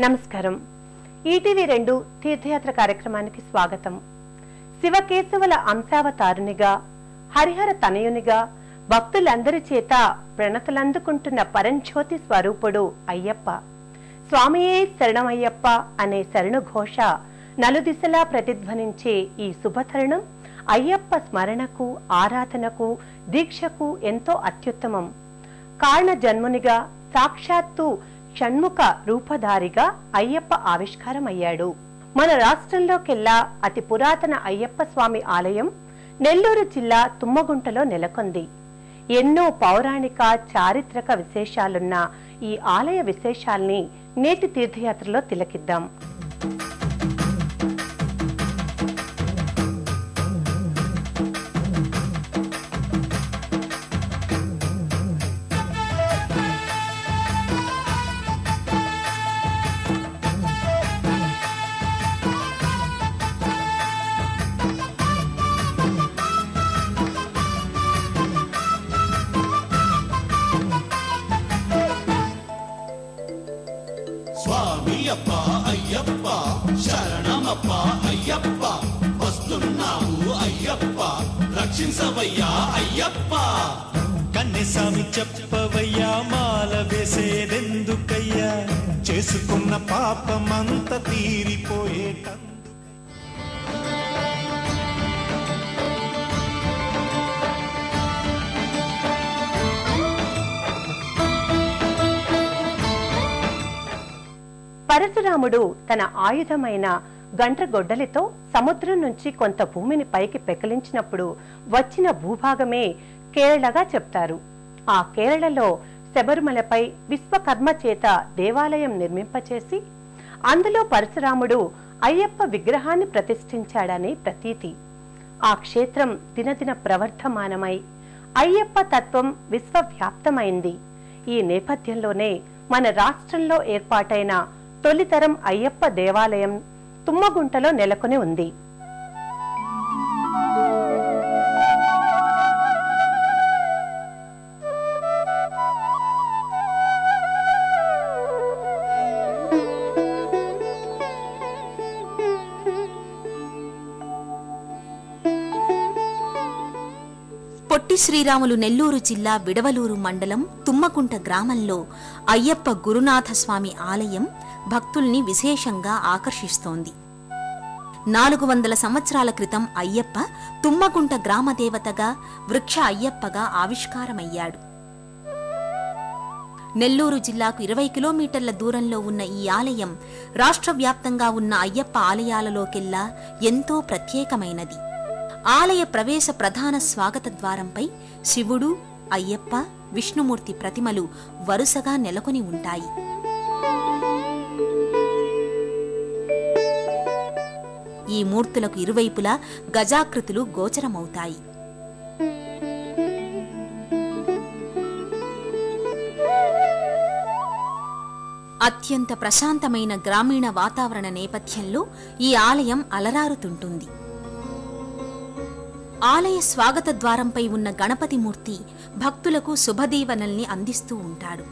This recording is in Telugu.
నమస్కారం. ఈటీవీ2 తీర్థయాత్ర కార్యక్రమానికి స్వాగతం. శివకేశవుల అంశావతారునిగా, హరిహర తనయునిగా భక్తులందరి చేత ప్రణతులందుకుంటున్న పరంజ్యోతి స్వరూపుడు అయ్యప్ప. స్వామియే శరణమయ్యప్ప అనే శరణు ఘోష నలుదిశలా ప్రతిధ్వనించే ఈ శుభతరుణం అయ్యప్ప స్మరణకు, ఆరాధనకు, దీక్షకు ఎంతో అత్యుత్తమం. కారణ జన్మునిగా, సాక్షాత్తు షణ్ముఖ రూపధారిగా అయ్యప్ప ఆవిష్కారమయ్యాడు. మన రాష్ట్రంలోకెల్లా అతి పురాతన అయ్యప్ప స్వామి ఆలయం నెల్లూరు జిల్లా తుమ్మగుంటలో నెలకొంది. ఎన్నో పౌరాణిక, చారిత్రక విశేషాలున్న ఈ ఆలయ విశేషాల్ని నేటి తీర్థయాత్రలో తిలకిద్దాం. స్వామియప్ప అయ్యప్ప శరణమప్ప అయ్యప్ప, వస్తున్నావు అయ్యప్ప రక్షించవయ్యా అయ్యప్ప. కన్నెస్వామి చెప్పవయ్యా మాల వేసేదెందుకయ్యా, చేసుకున్న పాపమంత తీరిపోయేట. పరశురాముడు తన ఆయుధమైన గండ్రగొడ్డలితో సముద్రం నుంచి కొంత భూమిని పైకి పెకిలించినప్పుడు వచ్చిన భూభాగమే కేరళగా చెప్తారు. ఆ కేరళలో శబరిమలపై విశ్వకర్మ చేత దేవాలయం నిర్మింపచేసి అందులో పరశురాముడు అయ్యప్ప విగ్రహాన్ని ప్రతిష్ఠించాడని ప్రతీతి. ఆ క్షేత్రం దినదిన ప్రవర్ధమానమై అయ్యప్ప తత్వం విశ్వవ్యాప్తమైంది. ఈ నేపథ్యంలోనే మన రాష్ట్రంలో ఏర్పాటైన తొలితరం అయ్యప్ప దేవాలయం తుమ్మగుంటలో నెలకొని ఉంది. పొట్టి శ్రీరాములు నెల్లూరు జిల్లా విడవలూరు మండలం తుమ్మకుంట గ్రామంలో అయ్యప్ప గురునాథస్వామి ఆలయం భక్తుల్ని విశేషంగా ఆకర్షిస్తోంది. 400 సంవత్సరాల క్రితం అయ్యప్ప తుమ్మకుంట గ్రామదేవతగా, వృక్ష అయ్యప్పగా ఆవిష్కారమయ్యాడు. నెల్లూరు జిల్లాకు 20 కిలోమీటర్ల దూరంలో ఉన్న ఈ ఆలయం రాష్ట్ర వ్యాప్తంగా ఉన్న అయ్యప్ప ఆలయాలలోకెల్లా ఎంతో ప్రత్యేకమైనది. ఆలయ ప్రవేశ ప్రధాన స్వాగత ద్వారంపై శివుడు, అయ్యప్ప, విష్ణుమూర్తి ప్రతిమలు వరుసగా నెలకొని ఉంటాయి. ఈ మూర్తులకు ఇరువైపులా గజాకృతులు గోచరమవుతాయి. అత్యంత ప్రశాంతమైన గ్రామీణ వాతావరణ నేపథ్యంలో ఈ ఆలయం అలరారుతుంటుంది. ఆలయ స్వాగత ద్వారంపై ఉన్న గణపతి మూర్తి భక్తులకు శుభదీవెనల్ని అందిస్తూ ఉంటాడు.